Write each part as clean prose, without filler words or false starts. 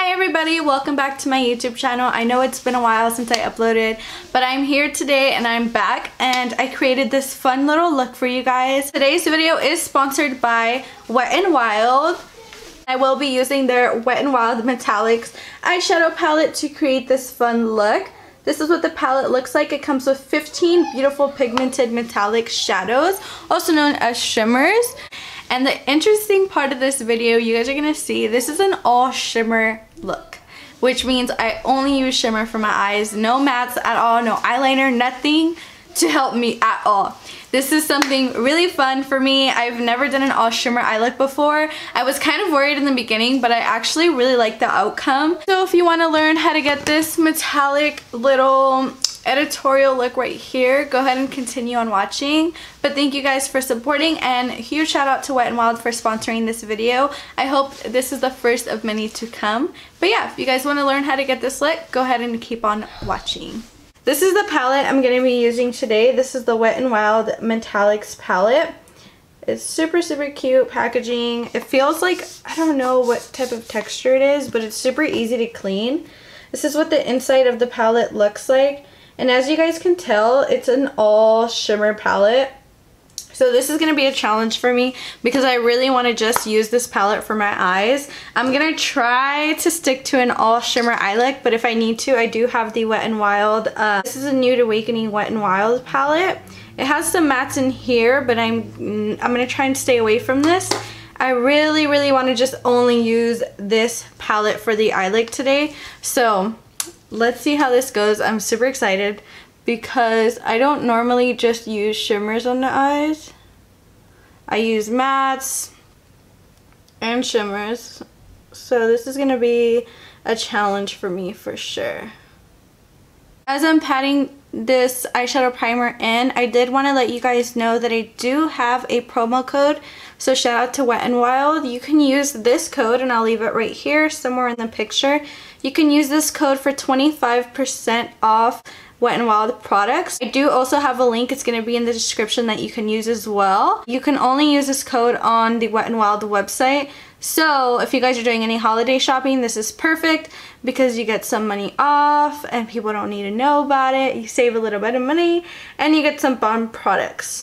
Hi everybody, welcome back to my YouTube channel. I know it's been a while since I uploaded, but I'm here today and I'm back and I created this fun little look for you guys. Today's video is sponsored by Wet n Wild. I will be using their Wet n Wild Metallics eyeshadow palette to create this fun look. This is what the palette looks like. It comes with 15 beautiful pigmented metallic shadows, also known as shimmers. And the interesting part of this video, you guys are gonna see, this is an all shimmer look, which means I only use shimmer for my eyes. No mattes at all, no eyeliner, nothing to help me at all. This is something really fun for me. I've never done an all shimmer eye look before. I was kind of worried in the beginning, but I actually really like the outcome. So if you want to learn how to get this metallic little editorial look right here, go ahead and continue on watching. But thank you guys for supporting, and huge shout out to Wet n Wild for sponsoring this video. I hope this is the first of many to come. But yeah, if you guys want to learn how to get this look, go ahead and keep on watching. This is the palette I'm going to be using today. This is the Wet n Wild Metallics palette. It's super cute packaging. It feels like, I don't know what type of texture it is, but it's super easy to clean. This is what the inside of the palette looks like. And as you guys can tell, it's an all shimmer palette. So this is going to be a challenge for me because I really want to just use this palette for my eyes. I'm going to try to stick to an all shimmer eye look, but if I need to, I do have the Wet n Wild. This is a Nude Awakening Wet n Wild palette. It has some mattes in here, but I'm going to try and stay away from this. I really want to just only use this palette for the eye look today. So let's see how this goes. I'm super excited because I don't normally just use shimmers on the eyes. I use mattes and shimmers. So this is going to be a challenge for me for sure. As I'm patting this eyeshadow primer in, I did want to let you guys know that I do have a promo code. So shout out to Wet n Wild. You can use this code, and I'll leave it right here somewhere in the picture. You can use this code for 25% off Wet n Wild products. I do also have a link, it's going to be in the description, that you can use as well. You can only use this code on the Wet n Wild website. So if you guys are doing any holiday shopping, this is perfect because you get some money off and people don't need to know about it. You save a little bit of money and you get some bomb products.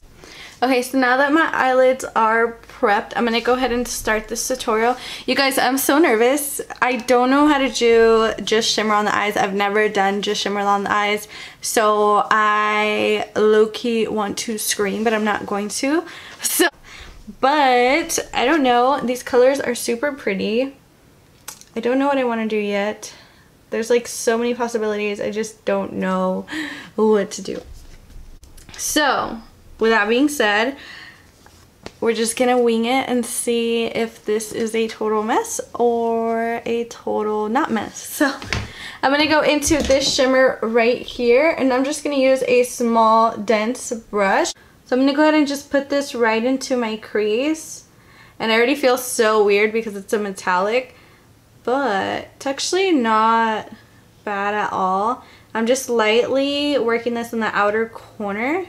Okay, so now that my eyelids are prepped, I'm going to go ahead and start this tutorial. You guys, I'm so nervous. I don't know how to do just shimmer on the eyes. I've never done just shimmer on the eyes. So I low-key want to scream, but I'm not going to. But I don't know. These colors are super pretty. I don't know what I want to do yet. There's like so many possibilities. I just don't know what to do. So with that being said, we're just gonna wing it and see if this is a total mess or a total not mess. So I'm gonna go into this shimmer right here, and I'm just gonna use a small dense brush. So I'm gonna go ahead and just put this right into my crease. And I already feel so weird because it's a metallic, but it's actually not bad at all. I'm just lightly working this in the outer corner,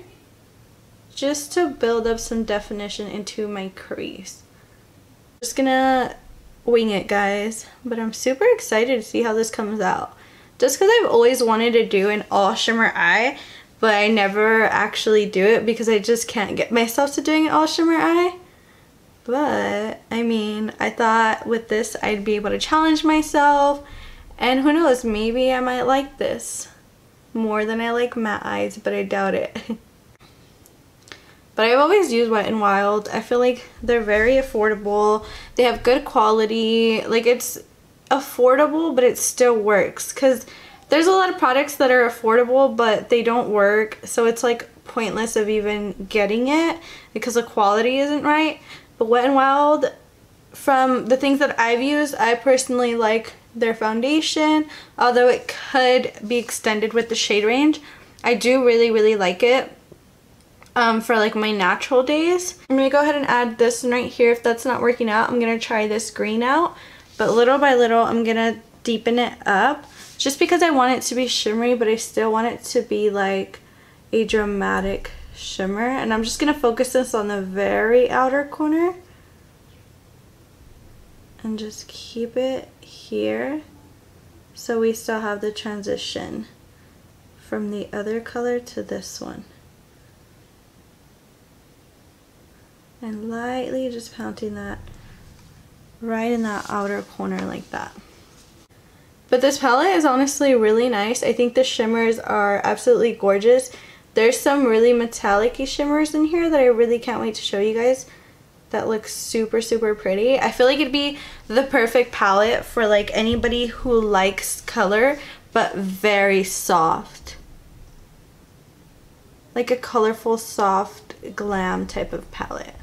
just to build up some definition into my crease. Just gonna wing it, guys, but I'm super excited to see how this comes out. Just because I've always wanted to do an all shimmer eye, but I never actually do it because I just can't get myself to doing an all shimmer eye. But I mean, I thought with this I'd be able to challenge myself, and who knows, maybe I might like this more than I like matte eyes, but I doubt it. But I've always used Wet n Wild. I feel like they're very affordable. They have good quality. Like, it's affordable, but it still works. Because there's a lot of products that are affordable, but they don't work. So it's like pointless of even getting it because the quality isn't right. But Wet n Wild, from the things that I've used, I personally like their foundation. Although it could be extended with the shade range, I do really like it. For like my natural days. I'm gonna go ahead and add this one right here. If that's not working out, I'm gonna try this green out, but little by little I'm gonna deepen it up just because I want it to be shimmery, but I still want it to be like a dramatic shimmer. And I'm just gonna focus this on the very outer corner and just keep it here. so we still have the transition from the other color to this one. And lightly just pounding that right in that outer corner like that. But this palette is honestly really nice. I think the shimmers are absolutely gorgeous. There's some really metallic-y shimmers in here that I really can't wait to show you guys. That looks super, super pretty. I feel like it'd be the perfect palette for like anybody who likes color, but very soft. Like a colorful, soft, glam type of palette.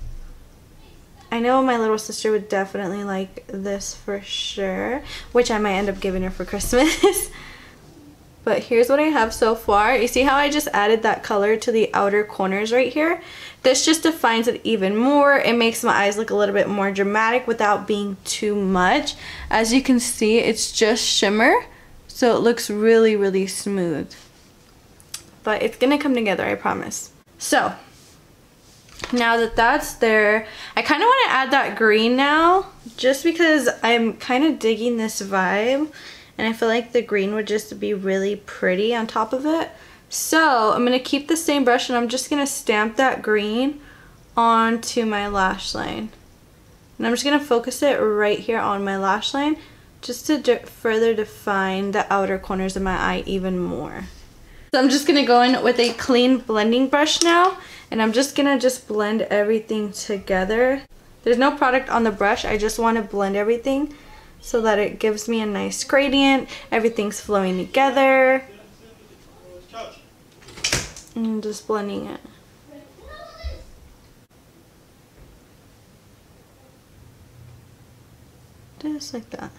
I know my little sister would definitely like this for sure, which I might end up giving her for Christmas. But here's what I have so far. You see how I just added that color to the outer corners right here? This just defines it even more. It makes my eyes look a little bit more dramatic without being too much. As you can see, it's just shimmer, so it looks really, really smooth. But it's gonna come together, I promise. So, now that that's there, I kind of want to add that green now, just because I'm kind of digging this vibe, and I feel like the green would just be really pretty on top of it. So I'm going to keep the same brush, and I'm just going to stamp that green onto my lash line. And I'm just going to focus it right here on my lash line, just to further define the outer corners of my eye even more. So I'm just going to go in with a clean blending brush now, and I'm just going to blend everything together. There's no product on the brush, I just want to blend everything so that it gives me a nice gradient. Everything's flowing together. And I'm just blending it. Just like that.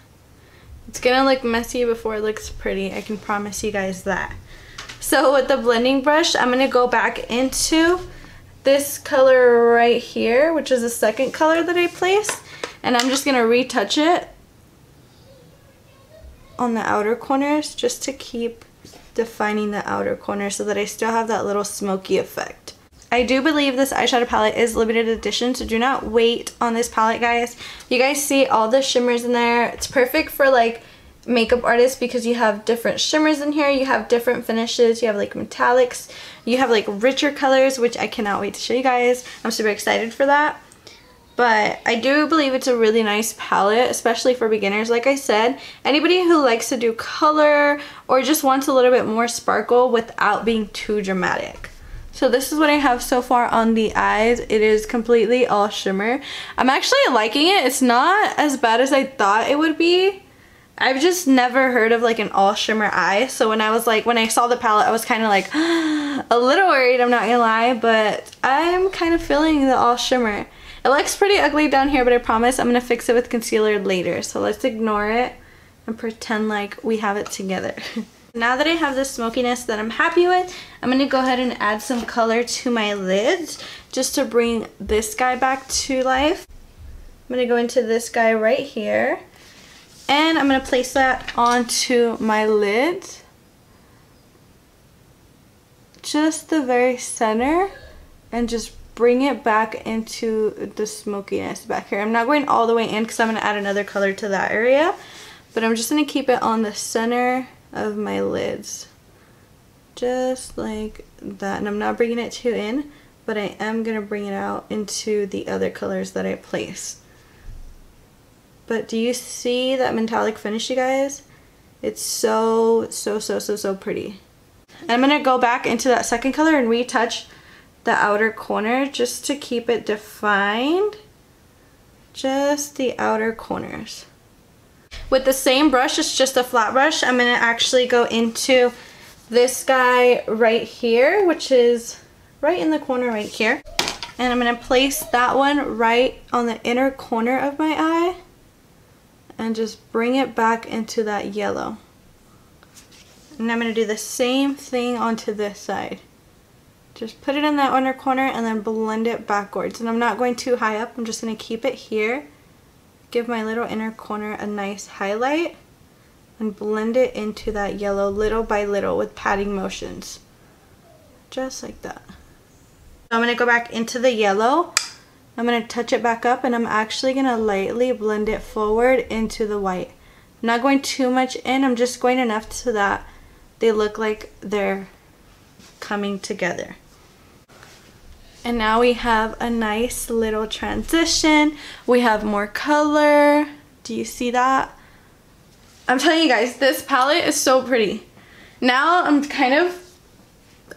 It's gonna look messy before it looks pretty, I can promise you guys that. So with the blending brush, I'm gonna go back into this color right here, which is the second color that I placed, and I'm just gonna retouch it on the outer corners just to keep defining the outer corner so that I still have that little smoky effect. I do believe this eyeshadow palette is limited edition, so do not wait on this palette, guys. You guys see all the shimmers in there. It's perfect for like makeup artists because you have different shimmers in here, you have different finishes, you have like metallics, you have like richer colors, which I cannot wait to show you guys. I'm super excited for that. But I do believe it's a really nice palette, especially for beginners. Like I said, anybody who likes to do color or just wants a little bit more sparkle without being too dramatic. So this is what I have so far on the eyes. It is completely all shimmer. I'm actually liking it. It's not as bad as I thought it would be. I've just never heard of like an all shimmer eye, so when I saw the palette, I was kind of like a little worried, I'm not gonna lie, but I'm kind of feeling the all shimmer. It looks pretty ugly down here, but I promise I'm gonna fix it with concealer later, so let's ignore it and pretend like we have it together. Now that I have the smokiness that I'm happy with, I'm gonna go ahead and add some color to my lids just to bring this guy back to life. I'm gonna go into this guy right here. And I'm going to place that onto my lid. Just the very center. And just bring it back into the smokiness back here. I'm not going all the way in because I'm going to add another color to that area. But I'm just going to keep it on the center of my lids. Just like that. And I'm not bringing it too in, but I am going to bring it out into the other colors that I placed. But do you see that metallic finish, you guys? It's so pretty. And I'm going to go back into that second color and retouch the outer corner just to keep it defined. Just the outer corners. With the same brush, it's just a flat brush, I'm going to actually go into this guy right here, which is right in the corner right here. And I'm going to place that one right on the inner corner of my eye. And just bring it back into that yellow. And I'm going to do the same thing onto this side. Just put it in that inner corner and then blend it backwards. And I'm not going too high up, I'm just going to keep it here. Give my little inner corner a nice highlight. And blend it into that yellow little by little with patting motions. Just like that. So I'm going to go back into the yellow. I'm going to touch it back up, and I'm actually going to lightly blend it forward into the white. I'm not going too much in. I'm just going enough so that they look like they're coming together. And now we have a nice little transition. We have more color. Do you see that? I'm telling you guys, this palette is so pretty. Now I'm kind of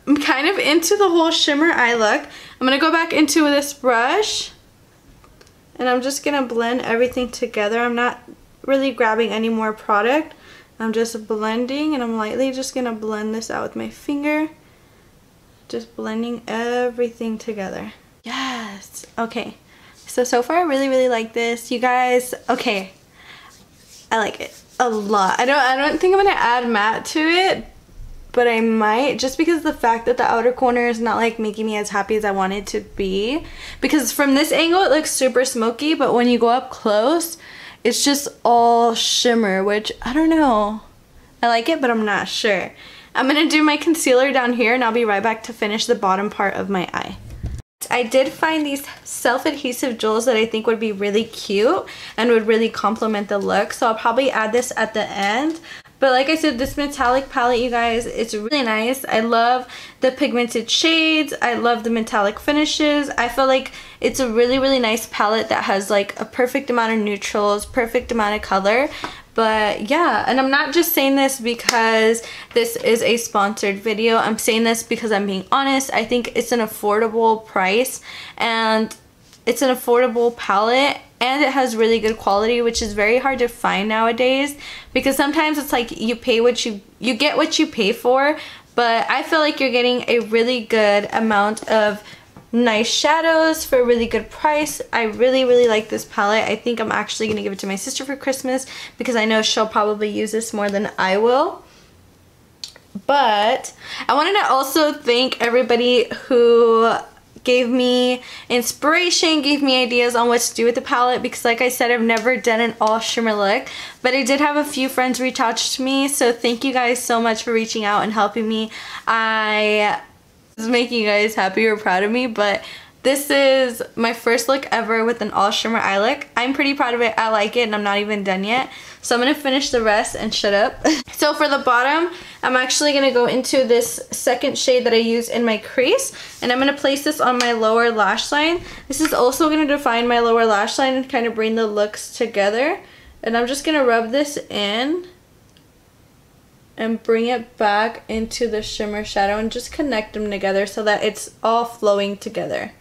into the whole shimmer eye look. I'm gonna go back into this brush and I'm just gonna blend everything together. I'm not really grabbing any more product. I'm just blending, and I'm lightly just gonna blend this out with my finger. Just blending everything together. Yes. Okay. So far I really like this. You guys, okay. I like it a lot. I don't think I'm gonna add matte to it, but I might, just because of the fact that the outer corner is not like making me as happy as I want it to be. Because from this angle it looks super smoky, but when you go up close, it's just all shimmer, which I don't know. I like it, but I'm not sure. I'm gonna do my concealer down here and I'll be right back to finish the bottom part of my eye. I did find these self-adhesive jewels that I think would be really cute and would really complement the look, so I'll probably add this at the end. But like I said, this metallic palette, you guys, it's really nice. I love the pigmented shades. I love the metallic finishes. I feel like it's a really nice palette that has like a perfect amount of neutrals, perfect amount of color. But yeah, and I'm not just saying this because this is a sponsored video. I'm saying this because I'm being honest. I think it's an affordable price and it's an affordable palette, and it has really good quality, which is very hard to find nowadays, because sometimes it's like you pay what you get what you pay for, but I feel like you're getting a really good amount of nice shadows for a really good price. I really like this palette. I think I'm actually gonna give it to my sister for Christmas because I know she'll probably use this more than I will. But I wanted to also thank everybody who gave me inspiration, gave me ideas on what to do with the palette, because like I said, I've never done an all shimmer look, but I did have a few friends reach out to me, so thank you guys so much for reaching out and helping me. I was making you guys happy or proud of me, but this is my first look ever with an all shimmer eye look. I'm pretty proud of it. I like it, and I'm not even done yet. So I'm gonna finish the rest and shut up. So for the bottom, I'm actually gonna go into this second shade that I use in my crease, and I'm gonna place this on my lower lash line. This is also gonna define my lower lash line and kind of bring the looks together. And I'm just gonna rub this in and bring it back into the shimmer shadow and just connect them together so that it's all flowing together.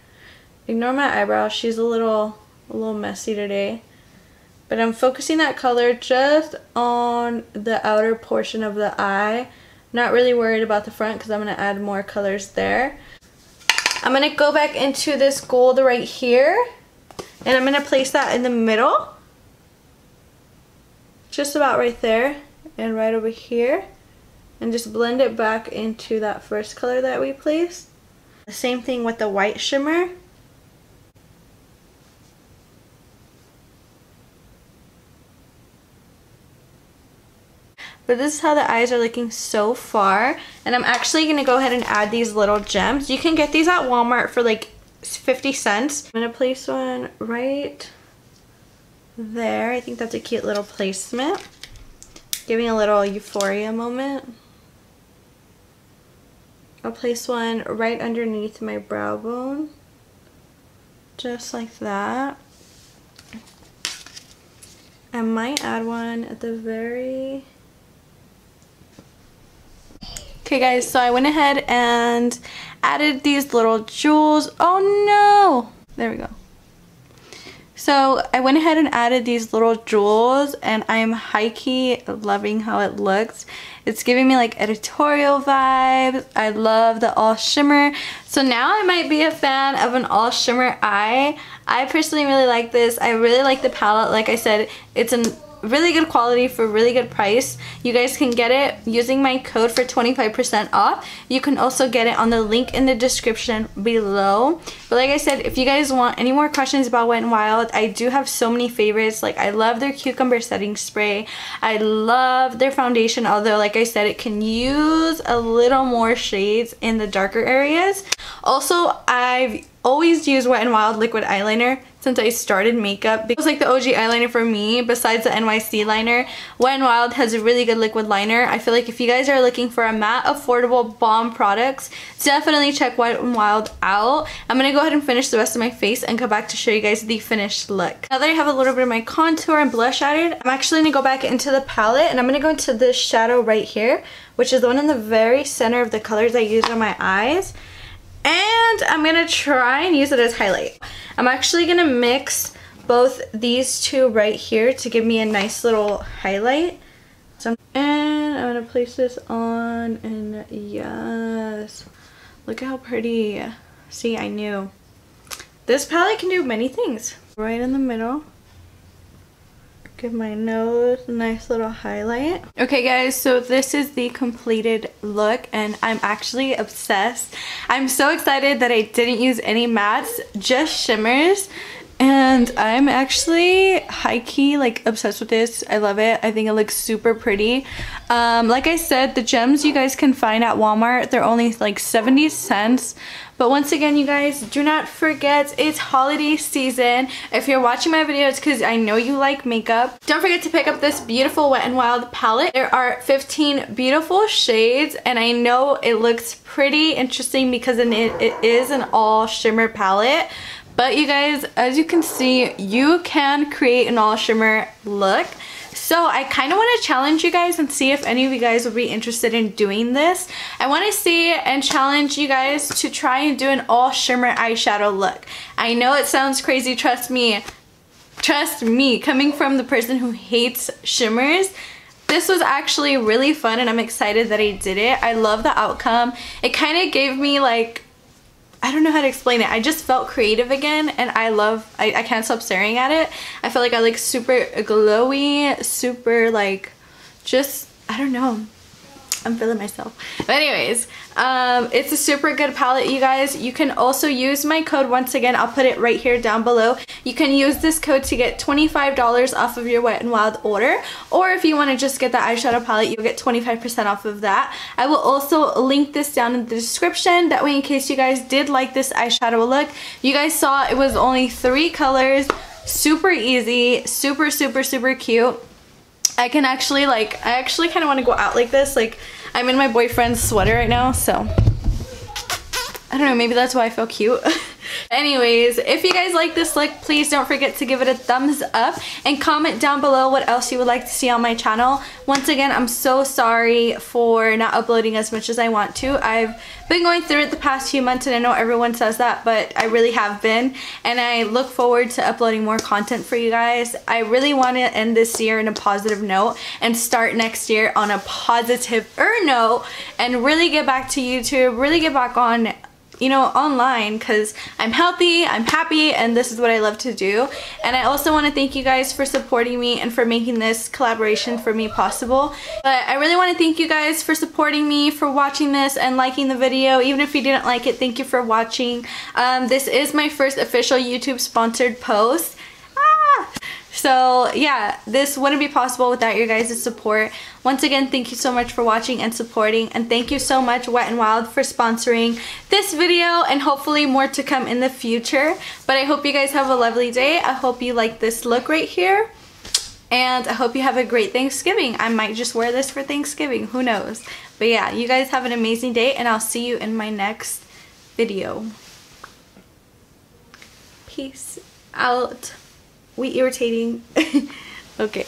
Ignore my eyebrow, she's a little messy today. But I'm focusing that color just on the outer portion of the eye. Not really worried about the front because I'm going to add more colors there. I'm going to go back into this gold right here, and I'm going to place that in the middle. Just about right there and right over here. And just blend it back into that first color that we placed. The same thing with the white shimmer. But this is how the eyes are looking so far. And I'm actually going to go ahead and add these little gems. You can get these at Walmart for like 50 cents. I'm going to place one right there. I think that's a cute little placement. Giving a little Euphoria moment. I'll place one right underneath my brow bone. Just like that. I might add one at the very... Okay guys, so I went ahead and added these little jewels. Oh no! There we go. So I went ahead and added these little jewels, and I am high-key loving how it looks. It's giving me like editorial vibes. I love the all shimmer. So now I might be a fan of an all shimmer eye. I personally really like this. I really like the palette. Like I said, it's a really good quality for a really good price. You guys can get it using my code for 25% off. You can also get it on the link in the description below. But like I said, if you guys want any more questions about Wet n Wild, I do have so many favorites. Like I love their cucumber setting spray. I love their foundation, although like I said, it can use a little more shades in the darker areas. Also, I've always used Wet n Wild liquid eyeliner. It's since I started makeup. It was like the OG eyeliner for me besides the NYC liner. Wet n Wild has a really good liquid liner. I feel like if you guys are looking for a matte, affordable, bomb products, definitely check Wet n Wild out. I'm gonna go ahead and finish the rest of my face and come back to show you guys the finished look. Now that I have a little bit of my contour and blush added, I'm actually gonna go back into the palette and I'm gonna go into this shadow right here, which is the one in the very center of the colors I use on my eyes. And I'm gonna try and use it as highlight. I'm actually gonna mix both these two right here to give me a nice little highlight. And I'm gonna place this on, and yes, look at how pretty. See, I knew. This palette can do many things. Right in the middle. Give my nose a nice little highlight. Okay guys, so this is the completed look and I'm actually obsessed. I'm so excited that I didn't use any mattes, just shimmers. And I'm actually high-key like obsessed with this. I love it. I think it looks super pretty. Like I said, the gems you guys can find at Walmart, they're only like 70 cents. But once again, you guys, do not forget it's holiday season. If you're watching my videos because I know you like makeup, don't forget to pick up this beautiful Wet n Wild palette. There are 15 beautiful shades and I know it looks pretty interesting because it is an all shimmer palette. But you guys, as you can see, you can create an all shimmer look. So I kind of want to challenge you guys and see if any of you guys would be interested in doing this. I want to see and challenge you guys to try and do an all shimmer eyeshadow look. I know it sounds crazy, trust me. Trust me, coming from the person who hates shimmers, this was actually really fun and I'm excited that I did it. I love the outcome. It kind of gave me like, I don't know how to explain it. I just felt creative again and I can't stop staring at it. I feel like I look super glowy, super like, just, I don't know. I'm feeling myself. But anyways, it's a super good palette, you guys. You can also use my code. Once again, I'll put it right here down below. You can use this code to get $25 off of your Wet n Wild order. Or if you want to just get the eyeshadow palette, you'll get 25% off of that. I will also link this down in the description. That way, in case you guys did like this eyeshadow look, you guys saw it was only 3 colors. Super easy. Super, super, super cute. I actually kind of want to go out like this. Like, I'm in my boyfriend's sweater right now, so I don't know, maybe that's why I feel cute. Anyways, if you guys like this look, please don't forget to give it a thumbs up and comment down below what else you would like to see on my channel. Once again, I'm so sorry for not uploading as much as I want to. I've been going through it the past few months and I know everyone says that, but I really have been, and I look forward to uploading more content for you guys. I really want to end this year in a positive note and start next year on a positive-er note and really get back to YouTube, really get back on, you know, online, because I'm healthy, I'm happy, and this is what I love to do. And I also want to thank you guys for supporting me and for making this collaboration for me possible. But I really want to thank you guys for supporting me, for watching this and liking the video. Even if you didn't like it, thank you for watching. This is my first official YouTube sponsored post. So yeah, this wouldn't be possible without your guys' support. Once again, thank you so much for watching and supporting, and thank you so much Wet n Wild for sponsoring this video, and hopefully more to come in the future. But I hope you guys have a lovely day. I hope you like this look right here, and I hope you have a great Thanksgiving. I might just wear this for Thanksgiving, who knows. But yeah, you guys have an amazing day, and I'll see you in my next video. Peace out. We irritating. Okay.